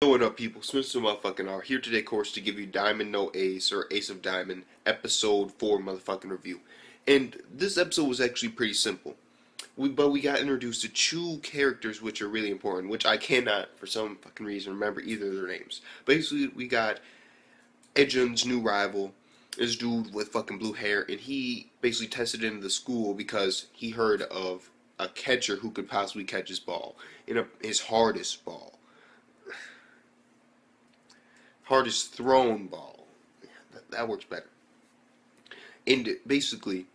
What up, people? Smith motherfucking are here today, of course, to give you Diamond No Ace or Ace of Diamond episode 4 motherfucking review. And this episode was actually pretty simple. But we got introduced to two characters which are really important, which I cannot, for some fucking reason, remember either of their names. Basically, we got Ejun's new rival, this dude with fucking blue hair, and he basically tested into the school because he heard of a catcher who could possibly catch his ball, his hardest ball. Hardest thrown ball. Yeah, that works better. And basically,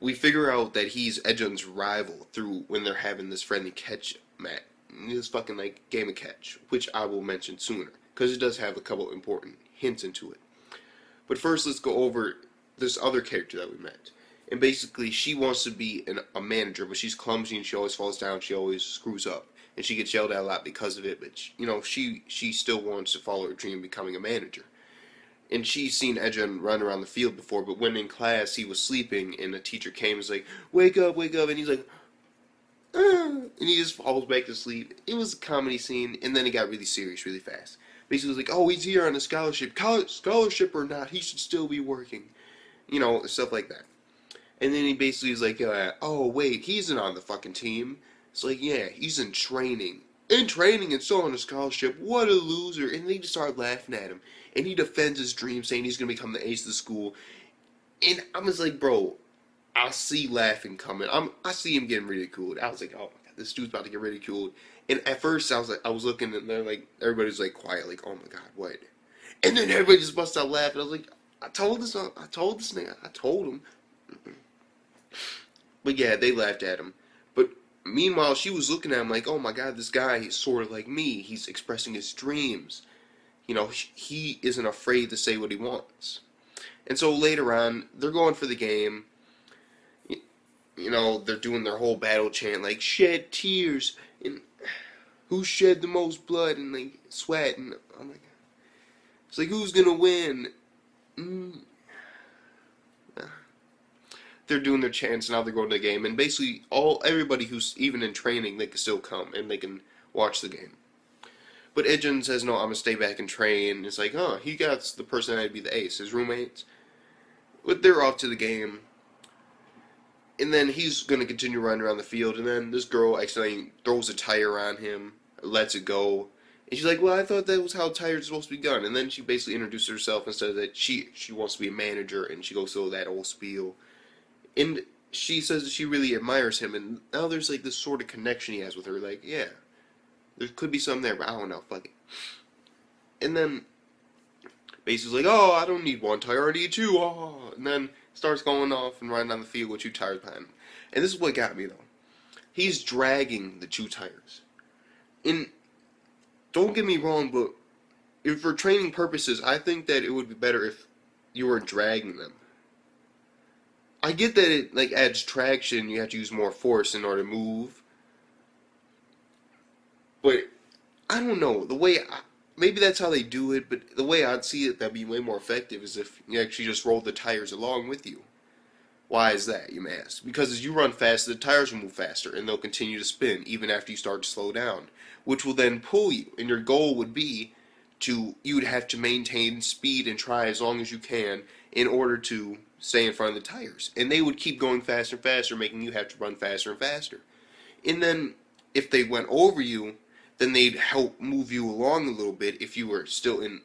we figure out that he's Ejun's rival through when they're having this friendly catch match, this fucking like game of catch, which I will mention sooner because it does have a couple important hints into it. But first, let's go over this other character that we met. And basically, she wants to be a manager, but she's clumsy and she always falls down. She always screws up. And she gets yelled at a lot because of it, but she still wants to follow her dream of becoming a manager. And she's seen Ejun run around the field before, but when in class he was sleeping and the teacher came and was like, wake up, and he's like, and he just falls back to sleep. It was a comedy scene, and then it got really serious really fast. Basically, it was like, oh, he's here on a scholarship. Scholarship or not, he should still be working. Stuff like that. And then he basically is like, oh, wait, he isn't on the fucking team. It's like, yeah, he's in training. In training and still on a scholarship. What a loser. And they just start laughing at him. And he defends his dream, saying he's going to become the ace of the school. And I'm just like, bro, I see laughing coming. I see him getting ridiculed. I was like, oh my god, this dude's about to get ridiculed. And at first, I was looking, and they're like, everybody's like quiet, like, oh my god, what? And then everybody just busts out laughing. I was like, I told this nigga, I told him. But yeah, they laughed at him. But meanwhile, she was looking at him like, oh my god, this guy is sort of like me. He's expressing his dreams. He isn't afraid to say what he wants. And so later on, they're going for the game. They're doing their whole battle chant, like, shed tears, and who shed the most blood, and like, sweat, and oh my god. It's like, who's gonna win? They're doing their chants, now they're going to the game, and basically everybody who's even in training, they can still come and they can watch the game. But Ejun says, no, I'm gonna stay back and train. And it's like, oh, he got the personality to be the ace, his roommates. But they're off to the game, and then he's gonna continue running around the field, and then this girl accidentally throws a tire on him, lets it go, and she's like, well, I thought that was how tires are supposed to be done. And then she basically introduces herself and says that she wants to be a manager, and she goes through that whole spiel. And she says that she really admires him, and now there's like this sort of connection he has with her. Like, yeah, there could be something there, but I don't know, fuck it. And then basically like, oh, I don't need one tire, I need two. Oh, and then starts going off and riding down the field with two tires behind him. And this is what got me though. He's dragging the two tires. And don't get me wrong, but if for training purposes, I think that it would be better if you were dragging them. I get that it like adds traction, you have to use more force in order to move. But I don't know, maybe that's how they do it, but the way I'd see it that'd be way more effective is if you actually just roll the tires along with you. Why is that, you may ask? Because as you run faster, the tires will move faster and they'll continue to spin even after you start to slow down, which will then pull you. And your goal would be you would have to maintain speed and try as long as you can in order to stay in front of the tires. And they would keep going faster and faster, making you have to run faster and faster. And then, if they went over you, then they'd help move you along a little bit if you were still in,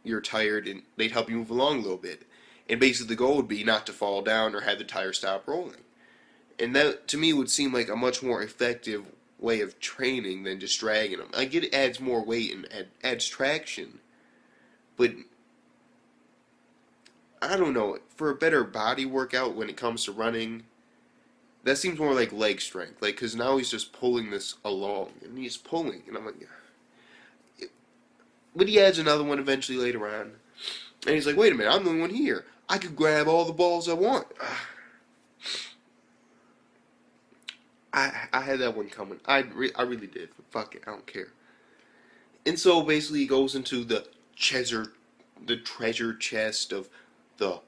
you're tired, and they'd help you move along a little bit. And basically the goal would be not to fall down or have the tire stop rolling. And that, to me, would seem like a much more effective way of training than just dragging them. I get it adds more weight and adds traction, but I don't know, for a better body workout when it comes to running, that seems more like leg strength. Like, because now he's just pulling this along, and he's pulling, and I'm like, but he adds another one eventually later on, and he's like, wait a minute, I'm the only one here. I could grab all the balls I want. I had that one coming. I really did. Fuck it, I don't care. And so basically he goes into the treasure chest of the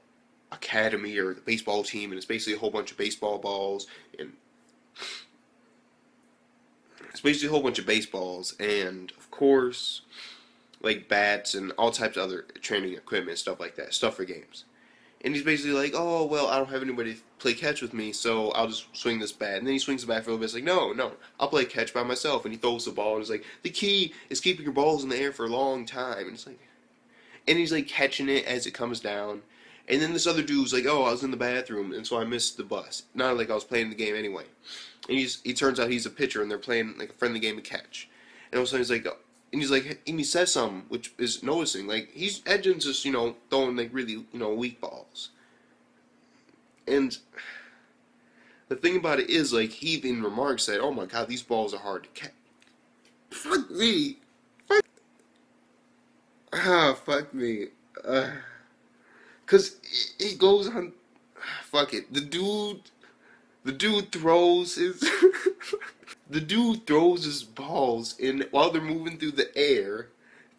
academy or the baseball team, and it's basically a whole bunch of baseball balls, and it's basically a whole bunch of baseballs, and of course like bats and all types of other training equipment, stuff like that, stuff for games. And he's basically like, oh, well, I don't have anybody to play catch with me, so I'll just swing this bat. And then he swings the bat for a little bit. It's like, no, no, I'll play catch by myself. And he throws the ball, and it's like, the key is keeping your balls in the air for a long time. And it's like, and he's like catching it as it comes down. And then this other dude's like, oh, I was in the bathroom, and so I missed the bus. Not like I was playing the game anyway. And he turns out he's a pitcher, and they're playing like a friendly game of catch. And all of a sudden he's like, and he says something, which is noticing, like, Edgin's just, throwing, like, really, weak balls. And the thing about it is, like, he even remarks said, oh my god, these balls are hard to catch. Fuck me. Fuck me. Cause he goes on, fuck it, the dude throws his, the dude throws his balls, and while they're moving through the air,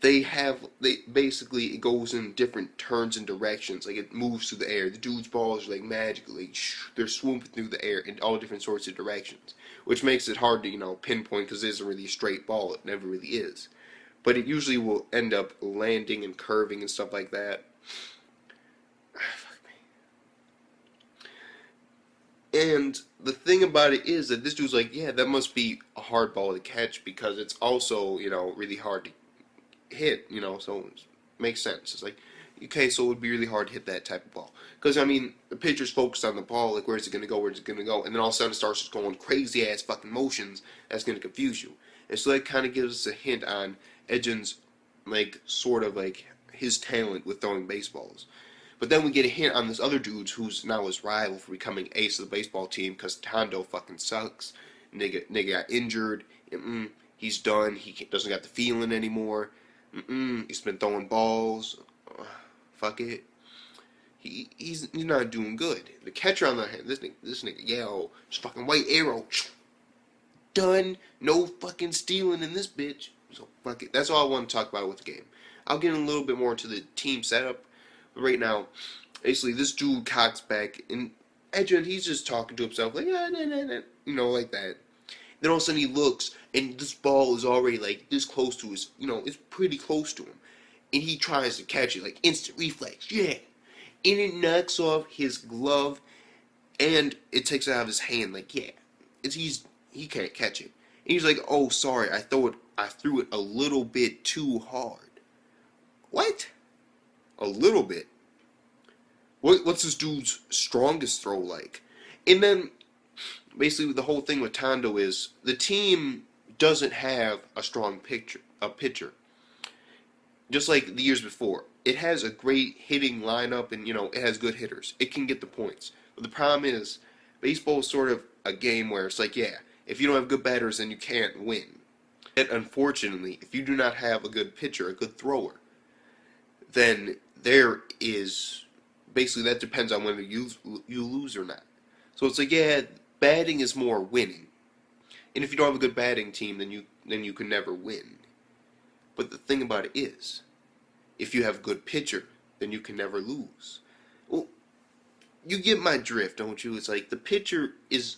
basically, it goes in different turns and directions, like it moves through the air. The dude's balls are like magically, they're swooping through the air in all different sorts of directions, which makes it hard to, pinpoint, because it isn't really a straight ball, it never really is. But it usually will end up landing and curving and stuff like that. And the thing about it is that this dude's like, yeah, that must be a hard ball to catch, because it's also, really hard to hit, so it makes sense. It's like, okay, so it would be really hard to hit that type of ball. Because, I mean, the pitcher's focused on the ball, like, where's it going to go, where's it going to go, and then all of a sudden it starts just going crazy-ass fucking motions that's going to confuse you. And so that kind of gives us a hint on Edgin's, like, sort of, like, his talent with throwing baseballs. But then we get a hint on this other dude who's now his rival for becoming ace of the baseball team, because Tondo fucking sucks. Nigga got injured. He's done. He doesn't got the feeling anymore. He's been throwing balls. Fuck it. He's not doing good. The catcher on the hand, this nigga, yo, just fucking white arrow. Done. No fucking stealing in this bitch. So fuck it. That's all I want to talk about with the game. I'll get a little bit more into the team setup. But right now, basically, this dude cocks back, and Edgin, he's just talking to himself, like, like that. Then all of a sudden he looks, and this ball is already, like, this close to his, it's pretty close to him. And he tries to catch it, like, instant reflex, yeah. And it knocks off his glove, and it takes it out of his hand, like, yeah. He can't catch it. And he's like, oh, sorry, I threw it a little bit too hard. What? A little bit? What's this dude's strongest throw like? And then, basically, the whole thing with Tondo is the team doesn't have a strong pitcher. Just like the years before. It has a great hitting lineup, and, it has good hitters. It can get the points. But the problem is, baseball is sort of a game where it's like, yeah, if you don't have good batters, then you can't win. And unfortunately, if you do not have a good pitcher, a good thrower, then there is, basically, that depends on whether you lose or not. So it's like, yeah, batting is more winning. And if you don't have a good batting team, then you can never win. But the thing about it is, if you have a good pitcher, then you can never lose. Well, you get my drift, don't you? It's like, the pitcher is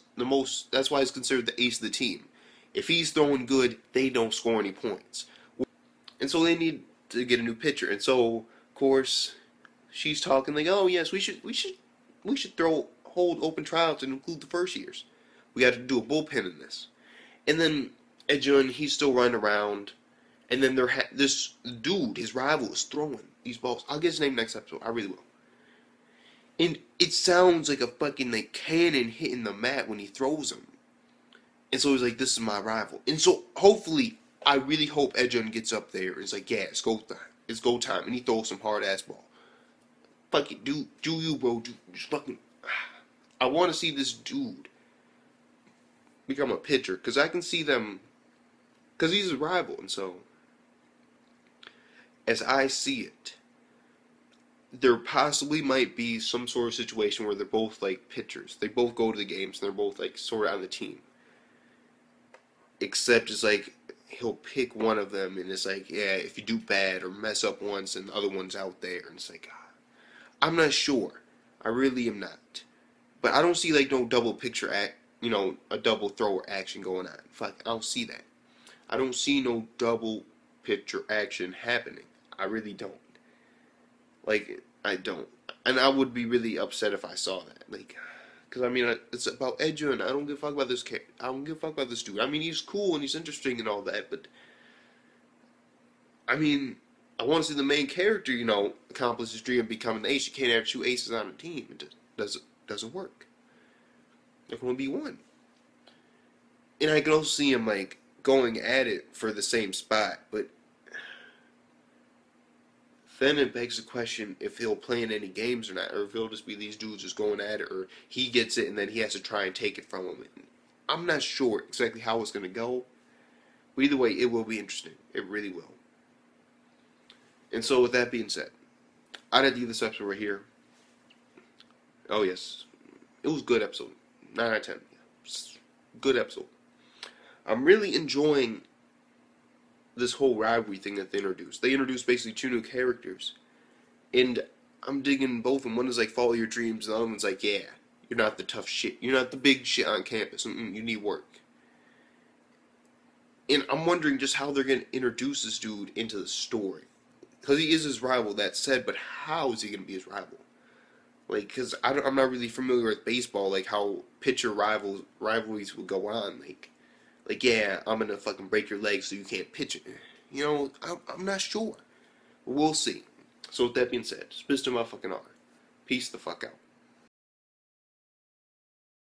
that's why he's considered the ace of the team. If he's throwing good, they don't score any points. And so they need to get a new pitcher. And so, of course, she's talking like, oh yes, we should hold open trials and include the first years. We got to do a bullpen in this. And then Edjun, he's still running around, and then this dude, his rival, is throwing these balls. I'll get his name next episode. I really will. And it sounds like a fucking like cannon hitting the mat when he throws them. And so he's like, this is my rival. And so hopefully, I really hope Edjun gets up there and it's like, yeah, it's go time. It's go time. And he throws some hard ass ball. Fuck it, dude. Do you, bro. Just fucking. I want to see this dude become a pitcher. Because I can see them. Because he's a rival. And so, as I see it, there possibly might be some sort of situation where they're both like pitchers. They both go to the games and they're both like sort of on the team. Except it's like he'll pick one of them and it's like, yeah, if you do bad or mess up once and the other one's out there, and it's like, I'm not sure. I really am not. But I don't see like no double picture a double thrower action going on. Fuck, I don't see that. I don't see no double picture action happening. I really don't. Like, I don't. And I would be really upset if I saw that. Like, because I mean, it's about Edger, and I don't give a fuck about this. I don't give a fuck about this dude. I mean, he's cool and he's interesting and all that, but I mean, I want to see the main character, accomplish his dream of becoming an ace. You can't have two aces on a team. It doesn't work. There can only be one. And I can also see him like going at it for the same spot, but then it begs the question if he'll play in any games or not, or if it'll just be these dudes just going at it, or he gets it and then he has to try and take it from him. I'm not sure exactly how it's going to go, but either way, it will be interesting. It really will. And so, with that being said, I'd give this episode right here. Oh yes, it was a good episode. 9 out of 10. Good episode. I'm really enjoying this whole rivalry thing that they introduced. They introduced basically two new characters, and I'm digging both of them. One is like follow your dreams, and the other one's like, yeah, you're not the tough shit. You're not the big shit on campus. You need work. And I'm wondering just how they're going to introduce this dude into the story. Because he is his rival, that said, but how is he going to be his rival? Like, because I'm not really familiar with baseball, like how pitcher rivalries would go on. Like, yeah, I'm going to fucking break your leg so you can't pitch it. I'm not sure. We'll see. So with that being said, Mr. Motherfucking R. Peace the fuck out.